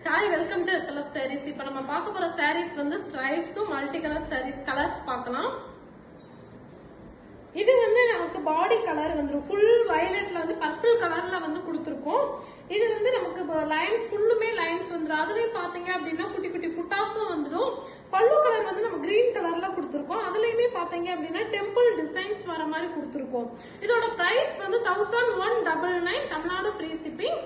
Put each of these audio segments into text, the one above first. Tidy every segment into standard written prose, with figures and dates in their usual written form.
Hi welcome to SLF sarees. இப்போ நம்ம பார்க்க போற sarees வந்து ஸ்ட்ரைப்ஸும் மல்டி கலர் sarees கலர்ஸ் பார்க்கலாம். இது வந்து நமக்கு பாடி கலர் வந்துரும். ஃபுல் வயலட்ல வந்து பர்பிள் கலர்ல வந்து கொடுத்திருக்கோம். இது வந்து நமக்கு லைன்ஸ் ஃபுல்லுமே லைன்ஸ் வந்துரும். அதுலயே பாத்தீங்க அப்படின்னா குட்டி குட்டி புட்டாஸும் வந்துடும். பல்லு கலர் வந்து நம்ம கிரீன் கலர்ல கொடுத்திருக்கோம். அதுலயுமே பாத்தீங்க அப்படின்னா டெம்பிள் டிசைன்ஸ் வர மாதிரி கொடுத்திருக்கோம். இதோட பிரைஸ் வந்து 1199 தமிழ்நாடு ஃப்ரீ ஷிப்பிங்.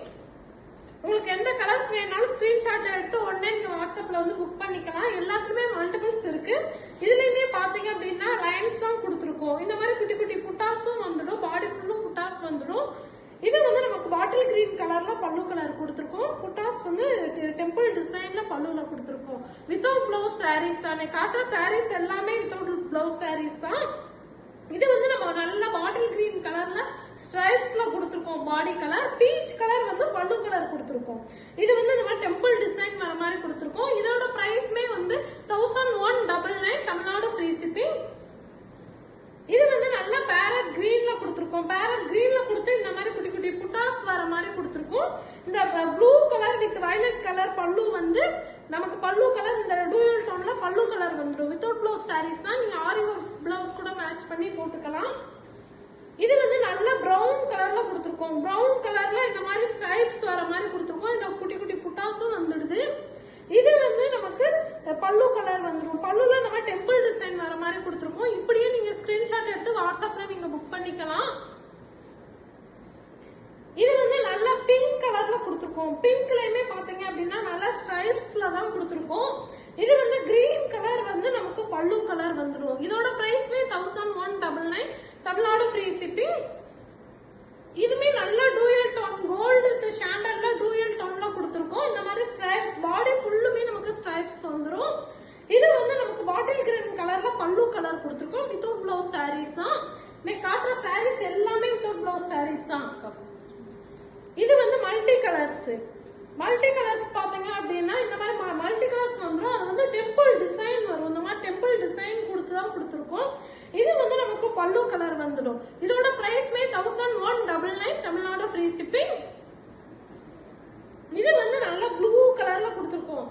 உங்களுக்கு எந்த கலர்ஸ் வேணாலும் ஸ்கிரீன்ஷாட் எடுத்து உடனே நீங்க வாட்ஸ்அப்ல வந்து புக் பண்ணிக்கலாம். எல்லாத்துலயுமே மல்டிபிள்ஸ் இருக்கு. இதுலயுமே பாத்தீங்க அப்படின்னா லைன்ஸ் தான் கொடுத்துருக்கோம். இந்த மாதிரி குட்டி குட்டி புட்டாஸும் வந்துடும். பாடி ஃபுல்லும் புட்டாஸ் வந்துடும். இது வந்து நமக்கு பாட்டில் கிரீன் கலர்ல பல்லு கலர் கொடுத்துருக்கோம். புட்டாஸ் வந்து டெம்பிள் டிசைன்ல பல்லுல கொடுத்துருக்கோம். வித்தவுட் பிளவுஸ் சாரீஸ் தானே காட்டுற சாரீஸ் எல்லாமே வித்தவுட் பிளவுஸ் சாரீஸ் தான். இது வந்து நம்ம நல்ல பாட்டில் கிரீன் கலர்ல ஸ்ட்ரைப்ஸ்ல கொடுத்துருக்கோம். பாடி கலர் பீச் கலர் வந்து பல்லு கலர் கொடுத்துருக்கோம். இது வந்து இந்த மாதிரி டெம்பிள் டிசைன் வர மாதிரி கொடுத்துருக்கோம். இதோட பிரைஸ்மே வந்து 1199 தமிழ்நாடு ஃப்ரீ ஷிப்பிங். இது வந்து நல்ல பேரட் கிரீன்ல கொடுத்துருக்கோம். பேரட் கிரீன்ல கொடுத்து இந்த மாதிரி குட்டி குட்டி புட்டாஸ் வர மாதிரி கொடுத்துருக்கோம். இந்த blue colour with violet colour பல்லு வந்து நமக்கு பல்லு கலர் இந்த டூயல் டோன்ல பல்லு கலர் வந்துடும். வித்தவுட் பிளவுஸ் சாரீஸ் தான். நீங்க ஆரி பிளவுஸ் கூட மேட்ச் பண்ணி போட்டுக்கலாம். இது வந்து நல்ல பிரவுன் கலர்ல கொடுத்துருக்கோம். பிரவுன் கலர்ல இந்த மாதிரி ஸ்ட்ரைப்ஸ் வர மாதிரி கொடுத்துருக்கோம். இந்த குட்டி குட்டி புட்டாஸும் வந்துடுது. இது வந்து நமக்கு பல்லு கலர் வந்துடும். பல்லுல நம்ம டெம்பிள் டிசைன் வர மாதிரி கொடுத்துருக்கோம். இப்படியே நீங்க ஸ்கிரீன்ஷாட் எடுத்து வாட்ஸ்அப்ல நீங்க புக் பண்ணிக்கலாம். இது வந்து நல்ல பிங்க் கலர்ல கொடுத்துருக்கோம். பிங்க்லயுமே பாத்தீங்க அப்படின்னா நல்ல ஸ்ட்ரைப்ஸ்ல தான் கொடுத்துருக்கோம். இது வந்து கிரீன் கலர் வந்து நமக்கு பல்லு கலர் வந்துடும். இதோட பிரைஸ்மே 1199 தமிழ்நாடு ஃப்ரீ ஷிப்பிங். இதுமே நல்ல டூயல் டோன் கோல்டு ஷாண்டல்ல டூயல் டோன்ல கொடுத்துருக்கோம். இந்த மாதிரி ஸ்ட்ரைப்ஸ் பாடி ஃபுல்லுமே நமக்கு ஸ்ட்ரைப்ஸ் வந்துடும். இது வந்து நமக்கு பாட்டில் கிரீன் கலர்ல பல்லு கலர் கொடுத்துருக்கோம். வித்தவுட் பிளவுஸ் சாரீஸ் தான். இன்னைக்கு காட்டுற சாரீஸ் எல்லாமே வித்தவுட் பிளவுஸ் சாரீஸ் தான். இது வந்து மல்டி கலர்ஸ். மல்டி கலர்ஸ் பாத்தீங்க அப்படின்னா இந்த மாதிரி மல்டி கலர்ஸ் வந்துடும். அது வந்து டெம்பிள் டிசைன் வரும். இந்த மாதிரி டெம்பிள் டிசைன் கொடுத்துதான் கொடுத்துருக்கோம். இது வந்து நமக்கு பல்லு கலர் வந்துடும். இதோட பிரைஸ்மே 1199 தமிழ்நாடு ஃப்ரீ ஷிப்பிங். இது வந்து நல்ல ப்ளூ கலர்ல கொடுத்துருக்கோம்.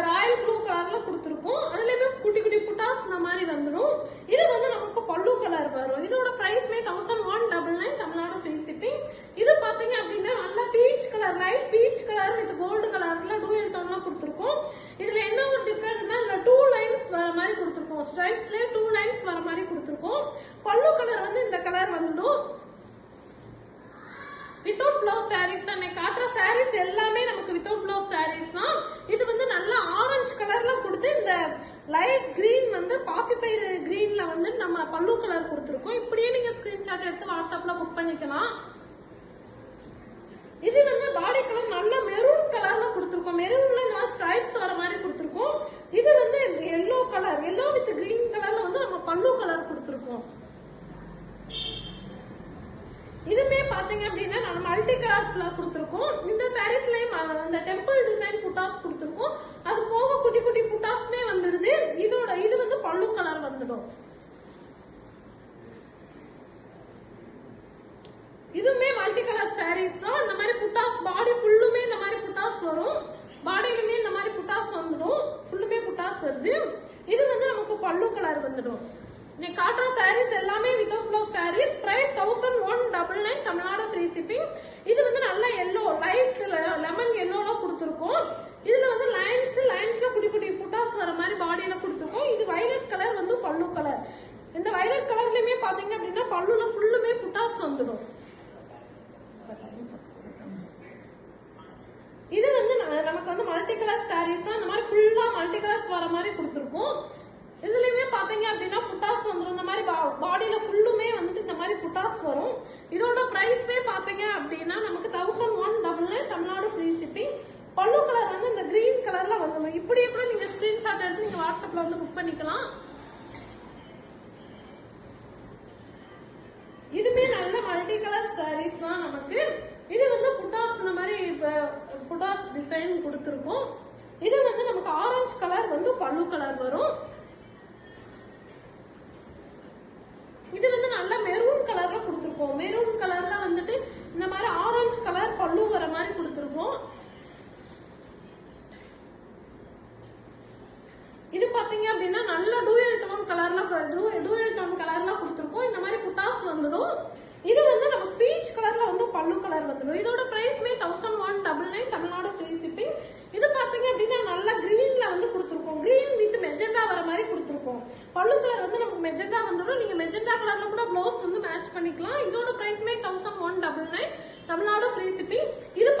ராயல் ப்ளூ கலர்ல கொடுத்துருக்கோம். அதுலயுமே குட்டி குட்டி புட்டாஸ் இந்த மாதிரி வந்துடும். இது வந்து நமக்கு பல்லு கலர் வரும். இதோட பிரைஸ்மே 1199 தமிழ்நாடு ஃப்ரீ ஷிப்பிங். இது பாத்தீங்க அப்படின்னா நல்ல peach colour light peach colour with gold கலர்ல டூயல் டோன்ல கொடுத்துருக்கோம். இதுல என்ன ஒரு டிஃபரெண்ட்னா இதுல 2 லைன்ஸ் வர மாதிரி கொடுத்துருக்கோம். ஸ்ட்ரைப்ஸ்லயே 2 லைன்ஸ் வர மாதிரி கொடுத்துருக்கோம். பல்லு கலர் வந்து இந்த கலர் வந்துடும். வித்தவுட் பிளவுஸ் சாரீஸ் தான். காட்டுற சாரீஸ் எல்லாமே நமக்கு வித்தவுட் பிளவுஸ் சாரீஸ் தான். இது வந்து நல்ல ஆரஞ்சு கலர்ல கொடுத்து இந்த லைட் கிரீன் வந்து பாசிப்பயிறு கிரீன்ல வந்து நம்ம பல்லு கலர் கொடுத்துருக்கோம். இப்படியே நீங்க ஸ்கிரீன்ஷாட் எடுத்து வாட்ஸ்அப்ல புக் பண்ணிக்கலாம். இது வந்து பாடி கலர் நல்ல மெரூன் கலர்ல கொடுத்துருக்கோம். மெரூன்ல இந்த மாதிரி ஸ்ட்ரைப்ஸ் வர மாதிரி கொடுத்துருக்கோம். இது வந்து yellow colour yellow with green கலர்ல வந்து நம்ம பல்லு கலர் கொடுத்துருக்கோம். இதுமே பாத்தீங்க அப்படின்னா நம்ம மல்டி கலர்ஸ்ல கொடுத்துருக்கோம். இந்த சாரீஸ்லயும் அந்த டெம்பிள் டிசைன் புட்டாஸ் கொடுத்துருக்கோம். அது போக குட்டி குட்டி புட்டாஸ்மே வந்துடுது. இது வந்து பல்லு கலர் வந்துடும். இதுமே மல்டி கலர் சாரீஸ் தான். இந்த மாதிரி புட்டாஸ் பாடி ஃபுல்லுமே இந்த மாதிரி புட்டாஸ் வரும். பாடியிலுமே இந்த மாதிரி புட்டாஸ் வந்துடும். ஃபுல்லுமே புட்டாஸ் வருது. இது வந்து நமக்கு பல்லு கலர் வந்துடும். இன்னைக்கு காட்டுற சாரீஸ் எல்லாமே without blouse saris. Price 1199 Tamil Nadu free shipping. இது வந்து நல்ல எல்லோ லைட் லெமன் எல்லோல கொடுத்துருக்கோம். இதுல வந்து லைன்ஸ்ல குட்டி குட்டி புட்டாஸ் வர மாதிரி பாடியில கொடுத்துருக்கோம். இது வயலட் கலர் வந்து பல்லு கலர். இந்த வயலட் கலர்லயுமே பாத்தீங்க அப்படின்னா பல்லுல ஃபுல்லுமே புட்டாஸ் வந்துடும். இது வந்து நமக்கு வந்து மல்டி கலர் சாரீஸ் தான். இந்த மாதிரி ஃபுல்லா மல்டி கலர்ஸ் வர மாதிரி கொடுத்துருக்கோம். இதுலயுமே பாத்தீங்க அப்படின்னா புட்டாஸ் வந்துடும். இந்த மாதிரி பாடியில ஃபுல்லுமே வந்துட்டு இந்த மாதிரி புட்டாஸ் வரும். இதோட பிரைஸ்மே பாத்தீங்க அப்படின்னா நமக்கு 1199 தமிழ்நாடு ஃப்ரீ ஷிப்பிங். பல்லு கலர் வந்து இந்த கிரீன் கலர்ல வந்துடும். இப்படியே கூட நீங்க ஸ்கிரீன்ஷாட் எடுத்து நீங்க வாட்ஸ்அப்ல வந்து புக் பண்ணிக்கலாம். இதுமே நல்ல மல்டி கலர் சாரீஸ் தான் நமக்கு. இது வந்து புட்டாஸ் இந்த மாதிரி புட்டாஸ் டிசைன் கொடுத்துருக்கோம். இது வந்து நமக்கு ஆரஞ்சு கலர் வந்து பல்லு கலர் வரும். இது வந்து நல்ல மெரூன் கலர்ல கொடுத்துருக்கோம். மெரூன் கலர்ல வந்துட்டு இந்த மாதிரி ஆரஞ்சு கலர் பல்லு வர மாதிரி கொடுத்துருக்கோம். பாத்தீங்க அப்படின்னா நல்ல டூயல் டோன் கலர்ல கொடுத்துருக்கோம். இந்த மாதிரி புட்டாஸ் வந்துடும். இது வந்து நம்ம பீச் கலர்ல வந்து பல்லு கலர் வந்துடும். இதோட பிரைஸ்மே 1199 தமிழ்நாடு ஃப்ரீ ஷிப்பிங். இது பாத்தீங்க அப்படின்னா நல்ல கிரீன்ல வந்து கொடுத்துருக்கோம். கிரீன் வித் மெஜெண்டா வர மாதிரி கொடுத்துருக்கோம். பல்லு கலர் வந்து நமக்கு மெஜெண்டா வந்துடும். நீங்க மெஜெண்டா கலர்ல கூட ப்ளவுஸ் வந்து மேட்ச் பண்ணிக்கலாம். இதோட பிரைஸ்மே 1199 தமிழ்நாடு ஃப்ரீ ஷிப்பிங். இது